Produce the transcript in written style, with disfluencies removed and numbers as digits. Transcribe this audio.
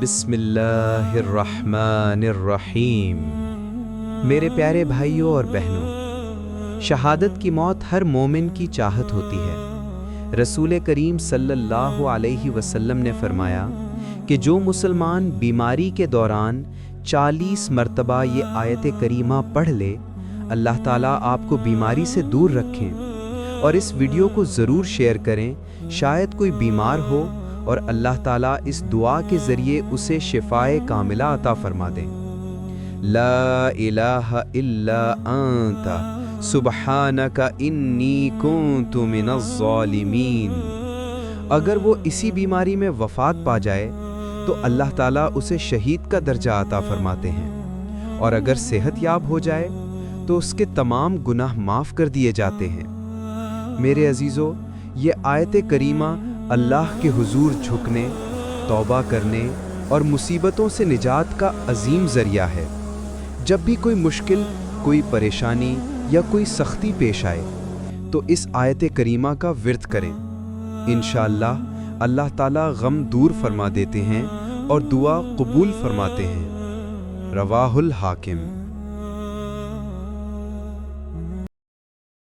بسم اللہ الرحمن الرحیم۔ میرے پیارے بھائیوں اور بہنوں، شہادت کی موت ہر مومن کی چاہت ہوتی ہے۔ رسول کریم صلی اللہ علیہ وسلم نے فرمایا کہ جو مسلمان بیماری کے دوران 40 مرتبہ یہ آیت کریمہ پڑھ لے، اللہ تعالیٰ آپ کو بیماری سے دور رکھیں۔ اور اس ویڈیو کو ضرور شیئر کریں، شاید کوئی بیمار ہو اور اللہ تعالیٰ اس دعا کے ذریعے اسے شفائے کاملہ عطا فرما دیں۔ لا الہ الا انت سبحانک انی کنت من الظالمین۔ اگر وہ اسی بیماری میں وفات پا جائے تو اللہ تعالیٰ اسے شہید کا درجہ عطا فرماتے ہیں، اور اگر صحت یاب ہو جائے تو اس کے تمام گناہ معاف کر دیے جاتے ہیں۔ میرے عزیزو، یہ آیت کریمہ اللہ کے حضور جھکنے، توبہ کرنے اور مصیبتوں سے نجات کا عظیم ذریعہ ہے۔ جب بھی کوئی مشکل، کوئی پریشانی یا کوئی سختی پیش آئے تو اس آیت کریمہ کا ورد کریں۔ انشاءاللہ اللہ تعالیٰ غم دور فرما دیتے ہیں اور دعا قبول فرماتے ہیں۔ رواہ الحاکم۔